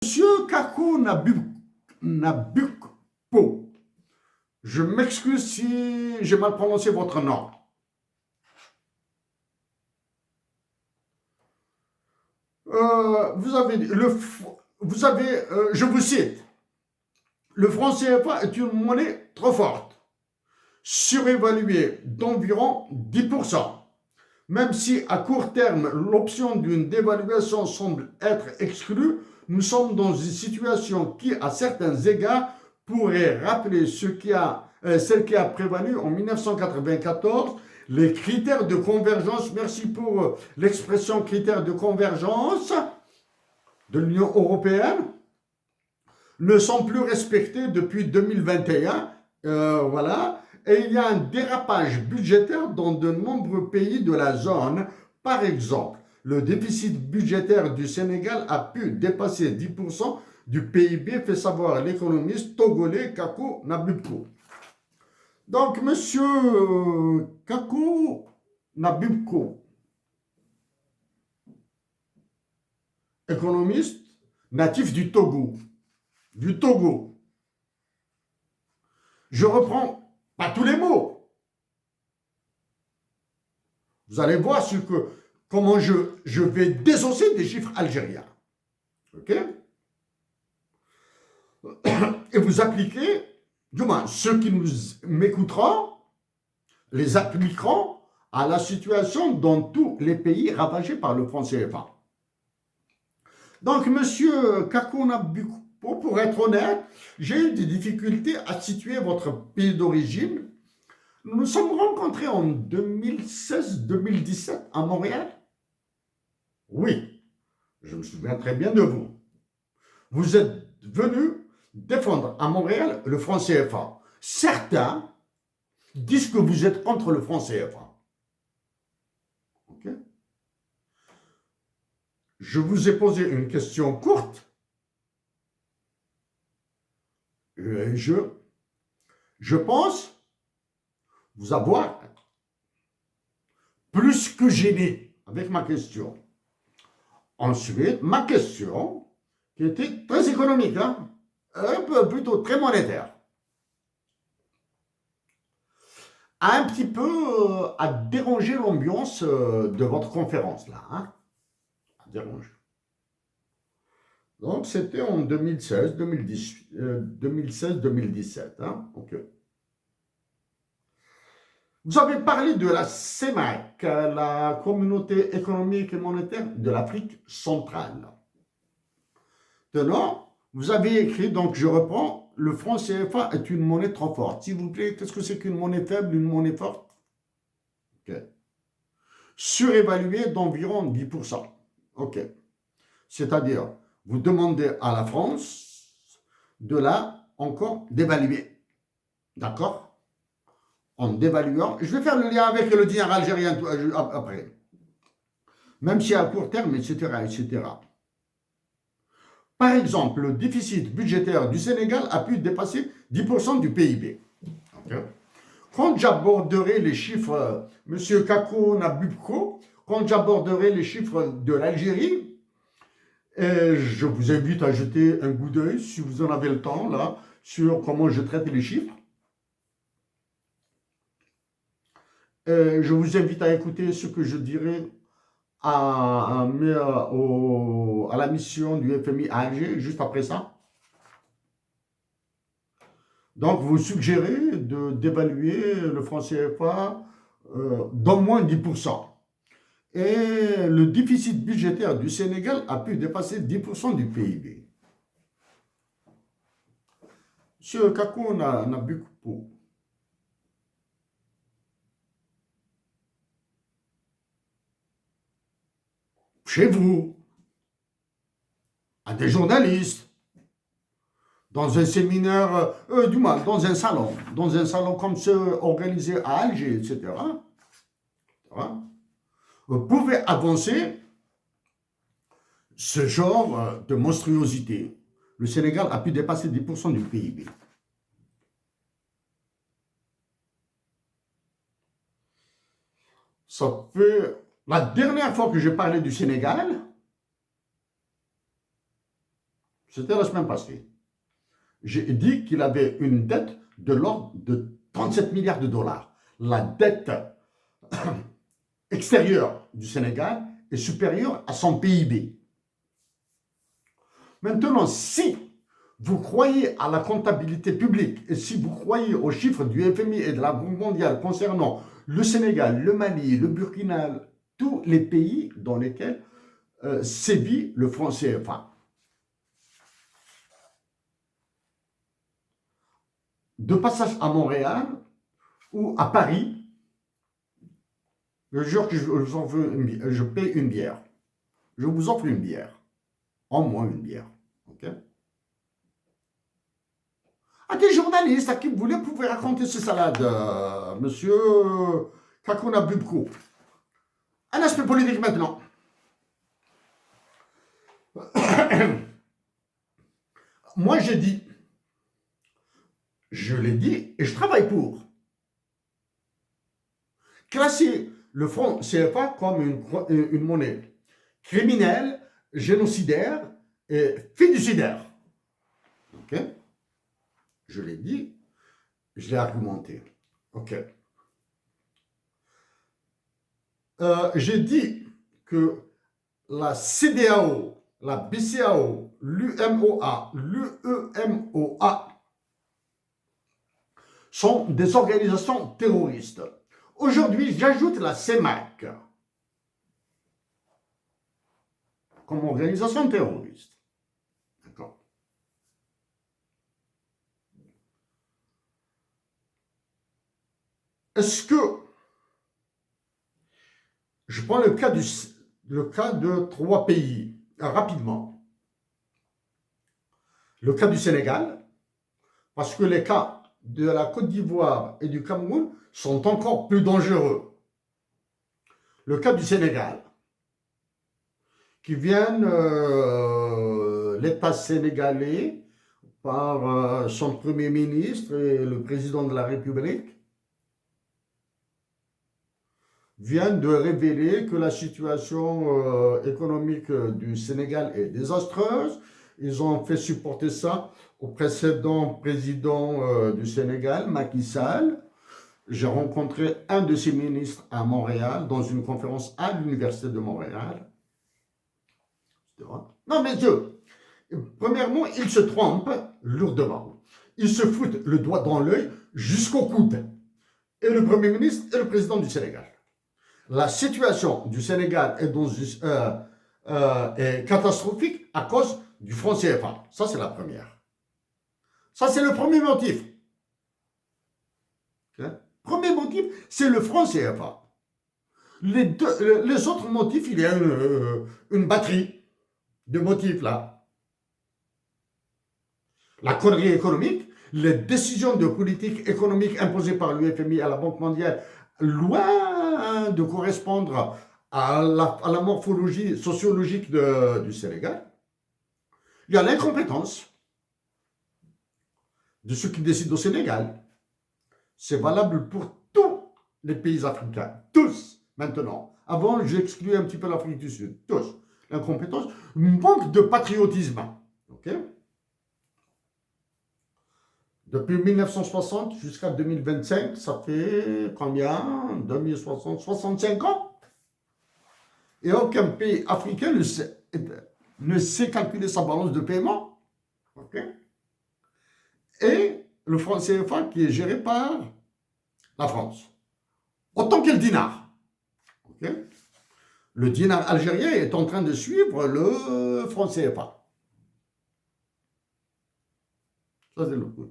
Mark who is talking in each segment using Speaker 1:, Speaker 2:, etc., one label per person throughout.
Speaker 1: Monsieur Kakou Nabukpo, je m'excuse si j'ai mal prononcé votre nom. Je vous cite, le franc CFA est une monnaie trop forte, surévaluée d'environ 10%. Même si à court terme, l'option d'une dévaluation semble être exclue, nous sommes dans une situation qui, à certains égards, pourrait rappeler celle qui a prévalu en 1994, les critères de convergence. Merci pour l'expression critères de convergence de l'Union européenne ne sont plus respectés depuis 2021. Voilà. Et il y a un dérapage budgétaire dans de nombreux pays de la zone. Par exemple, le déficit budgétaire du Sénégal a pu dépasser 10% du PIB, fait savoir l'économiste togolais Kakou Nabibko. Donc, monsieur Kakou Nabibko, économiste natif du Togo. Je reprends pas tous les mots. Vous allez voir comment je vais désosser des chiffres algériens. OK? Et vous appliquez, du moins, ceux qui nous m'écouteront, les appliqueront à la situation dans tous les pays ravagés par le franc CFA. Donc, monsieur Kakouna Bukpo, pour être honnête, j'ai eu des difficultés à situer votre pays d'origine. Nous nous sommes rencontrés en 2016-2017 à Montréal. Oui, je me souviens très bien de vous. Vous êtes venu défendre à Montréal le franc CFA. Certains disent que vous êtes contre le franc CFA. Ok? Je vous ai posé une question courte. Et je pense vous avoir plus que gêné avec ma question. Ensuite, ma question, qui était très économique, hein, un peu plutôt très monétaire, a un petit peu à déranger l'ambiance de votre conférence là, hein, à déranger. Donc c'était en 2016-2017, hein, ok. Vous avez parlé de la CEMAC, la Communauté économique et monétaire de l'Afrique centrale. Tenant, vous avez écrit, donc je reprends, le franc CFA est une monnaie trop forte. S'il vous plaît, qu'est-ce que c'est qu'une monnaie faible, une monnaie forte? Ok. Surévaluée d'environ 10%. Ok. C'est-à-dire, vous demandez à la France de la encore dévaluer. D'accord? En dévaluant, je vais faire le lien avec le dinar algérien après. Même si à court terme, etc., etc. Par exemple, le déficit budgétaire du Sénégal a pu dépasser 10% du PIB. Okay. Quand j'aborderai les chiffres, M. Kakou Nabubko, quand j'aborderai les chiffres de l'Algérie, je vous invite à jeter un coup d'œil, si vous en avez le temps, là, sur comment je traite les chiffres. Je vous invite à écouter ce que je dirai à la mission du FMI à Alger, juste après ça. Donc, vous suggérez d'évaluer le franc CFA d'au moins 10%. Et le déficit budgétaire du Sénégal a pu dépasser 10% du PIB. Monsieur Kakou Nabukpo, chez vous, à des journalistes, dans un séminaire, du moins, dans un salon comme ceux organisés à Alger, etc. Vous pouvez avancer ce genre de monstruosité. Le Sénégal a pu dépasser 10% du PIB. Ça fait... La dernière fois que j'ai parlé du Sénégal, C'était la semaine passée. J'ai dit qu'il avait une dette de l'ordre de 37 milliards de dollars. La dette extérieure du Sénégal est supérieure à son PIB. Maintenant, si vous croyez à la comptabilité publique et si vous croyez aux chiffres du FMI et de la Banque mondiale concernant le Sénégal, le Mali, le Burkina, tous les pays dans lesquels sévit le franc CFA, de passage à Montréal ou à Paris, le jour que je paie une bière, je vous offre une bière, en moins une bière, ok? À des journalistes à qui vous voulez, vous pouvez raconter ces salades, monsieur Kakuna Bubko. Un aspect politique maintenant. Moi, j'ai dit, je l'ai dit et je travaille pour classer le franc CFA comme une monnaie criminelle, génocidaire et fiduciaire. Ok? Je l'ai dit, je l'ai argumenté. Ok. J'ai dit que la CEDEAO, la BCEAO, l'UMOA, l'UEMOA sont des organisations terroristes. Aujourd'hui, j'ajoute la CEMAC comme organisation terroriste. D'accord. Est-ce que je prends le cas de 3 pays rapidement. Le cas du Sénégal, parce que les cas de la Côte d'Ivoire et du Cameroun sont encore plus dangereux. Le cas du Sénégal, qui viennent l'État sénégalais par son Premier ministre et le Président de la République, viennent de révéler que la situation économique du Sénégal est désastreuse. Ils ont fait supporter ça au précédent président du Sénégal, Macky Sall. J'ai rencontré un de ses ministres à Montréal, dans une conférence à l'Université de Montréal. Non, mais premièrement, ils se trompent lourdement. Ils se foutent le doigt dans l'œil jusqu'au coude. Et le Premier ministre et le président du Sénégal. La situation du Sénégal est catastrophique à cause du franc CFA. Ça, c'est la première. Ça, c'est le premier motif. Okay? Premier motif, c'est le franc CFA. Les autres motifs, il y a une batterie de motifs là. La connerie économique, les décisions de politique économique imposées par l'UFMI à la Banque mondiale, loin de correspondre à la morphologie sociologique du Sénégal. Il y a l'incompétence de ceux qui décident au Sénégal. C'est valable pour tous les pays africains, tous maintenant. Avant, j'excluais un petit peu l'Afrique du Sud, tous. L'incompétence, manque de patriotisme. Ok? Depuis 1960 jusqu'à 2025, ça fait combien? 2060, 65 ans. Et aucun pays africain ne sait calculer sa balance de paiement. Okay? Et le franc CFA qui est géré par la France. Autant que le dinar. Okay? Le dinar algérien est en train de suivre le franc CFA. Ça, c'est le coup.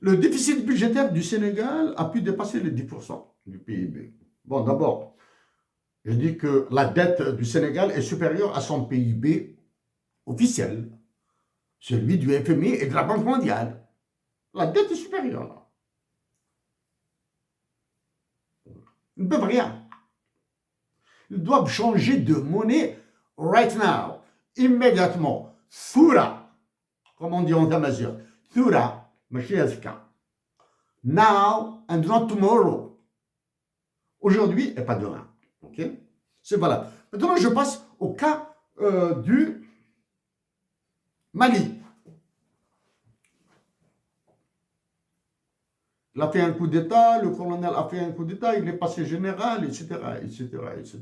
Speaker 1: Le déficit budgétaire du Sénégal a pu dépasser les 10% du PIB. Bon, d'abord, je dis que la dette du Sénégal est supérieure à son PIB officiel, celui du FMI et de la Banque mondiale. La dette est supérieure, là. Ils ne peuvent rien. Ils doivent changer de monnaie right now, immédiatement. Thura, comme on dit en Tamazir. Thura. Now and not tomorrow. Aujourd'hui et pas demain. Ok? C'est valable. Maintenant, je passe au cas du Mali. Il a fait un coup d'État, le colonel a fait un coup d'État, il est passé général, etc., etc., etc.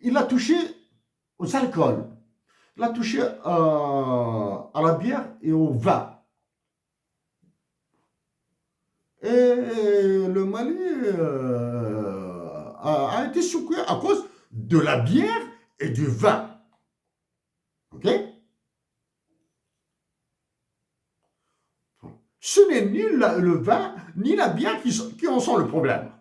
Speaker 1: Il a touché aux alcools, il a touché à la bière et au vin. Et le Mali a été secoué à cause de la bière et du vin. Ok? Ce n'est ni le vin ni la bière qui en sont le problème.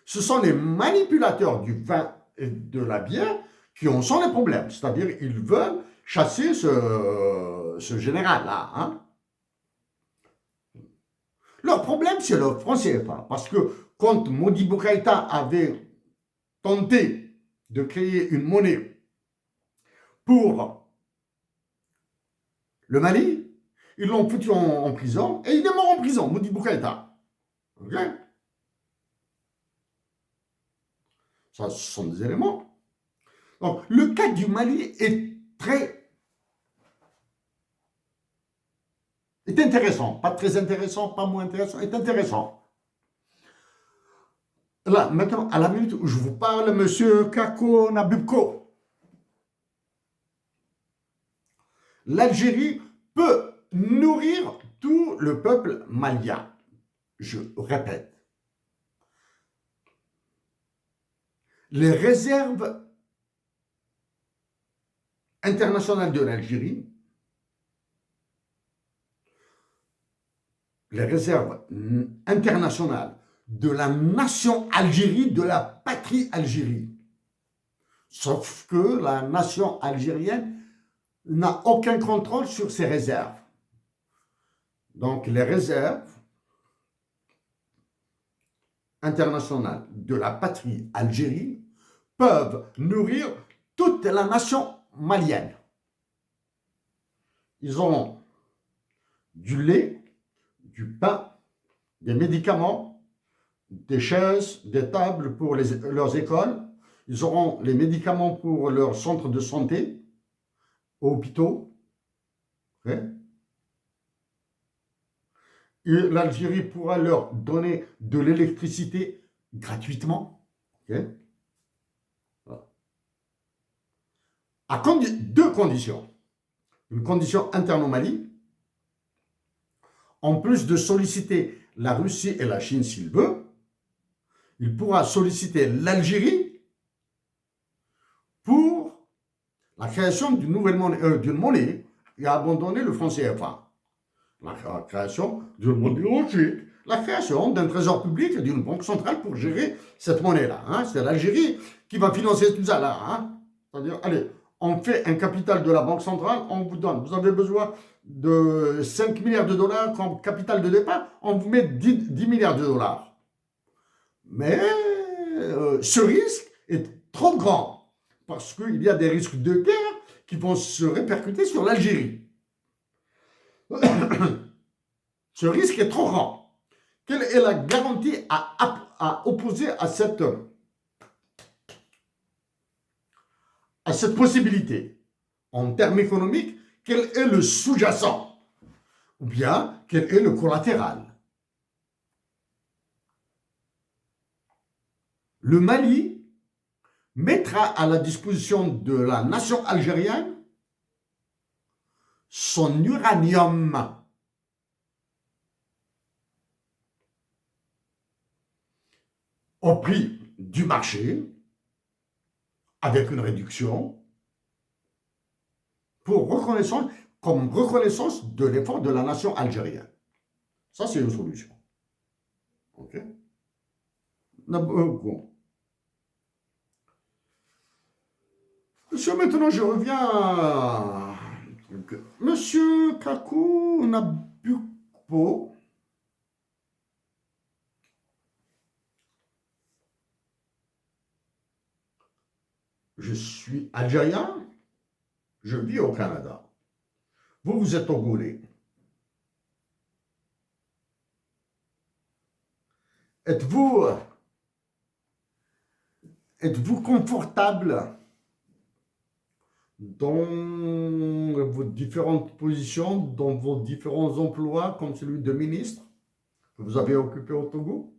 Speaker 1: Ce sont les manipulateurs du vin et de la bière qui en sont les problèmes. C'est-à-dire ils veulent chasser ce général-là. Hein? Leur problème, c'est le franc CFA. Parce que quand Modibo Keïta avait tenté de créer une monnaie pour le Mali, ils l'ont foutu en prison et il est mort en prison, Modibo Keïta. Ok? Ça, ce sont des éléments. Donc, le cas du Mali est intéressant. Pas très intéressant, pas moins intéressant, est intéressant. Là, maintenant, à la minute où je vous parle, monsieur Kako Nabubko, l'Algérie peut nourrir tout le peuple malien. Je répète. Les réserves internationales de l'Algérie, les réserves internationales de la nation Algérie, de la patrie Algérie. Sauf que la nation algérienne n'a aucun contrôle sur ses réserves. Donc les réserves internationales de la patrie Algérie peuvent nourrir toute la nation malienne. Ils ont du lait, du pain, des médicaments, des chaises, des tables pour leurs écoles. Ils auront les médicaments pour leurs centres de santé, hôpitaux. Okay. Et l'Algérie pourra leur donner de l'électricité gratuitement. Okay. Voilà. À deux conditions. Une condition interne au Mali, en plus de solliciter la Russie et la Chine s'il veut, il pourra solliciter l'Algérie pour la création d'une monnaie et abandonner le franc CFA. La création d'une monnaie logique, la création d'un trésor public et d'une banque centrale pour gérer cette monnaie-là. Hein. C'est l'Algérie qui va financer tout ça là. Hein. C'est-à-dire, allez, on fait un capital de la banque centrale, on vous donne. Vous avez besoin de 5 milliards de dollars comme capital de départ, on vous met 10 milliards de dollars. Mais ce risque est trop grand parce qu'il y a des risques de guerre qui vont se répercuter sur l'Algérie. Ce risque est trop grand. Quelle est la garantie à opposer à cette possibilité? En termes économiques, quel est le sous-jacent? Ou bien, quel est le collatéral? Le Mali mettra à la disposition de la nation algérienne son uranium. Au prix du marché, avec une réduction, comme reconnaissance de l'effort de la nation algérienne. Ça, c'est une solution. OK? Monsieur, maintenant, je reviens à... Monsieur Kakou Nabukpo, je suis algérien, je vis au Canada. Vous, vous êtes togolais. Êtes-vous confortable dans vos différentes positions, dans vos différents emplois, comme celui de ministre que vous avez occupé au Togo?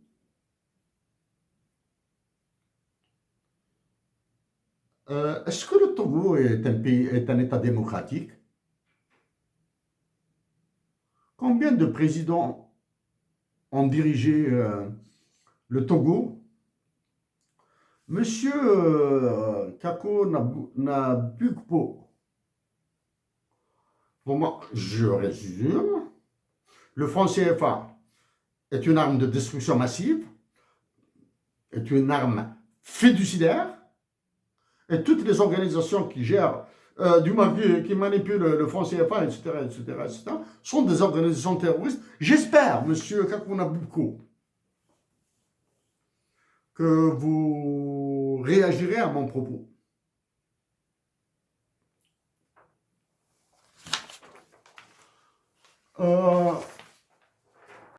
Speaker 1: Est-ce que le Togo est un pays, est un État démocratique? Combien de présidents ont dirigé le Togo? Monsieur Kako Nabukpo, pour moi, je résume, le franc CFA est une arme de destruction massive, est une arme fiduciaire, et toutes les organisations qui gèrent, du moins qui manipulent le franc CFA, etc., etc., etc., sont des organisations terroristes. J'espère, monsieur Kako Nabukpo, que vous réagirez à mon propos.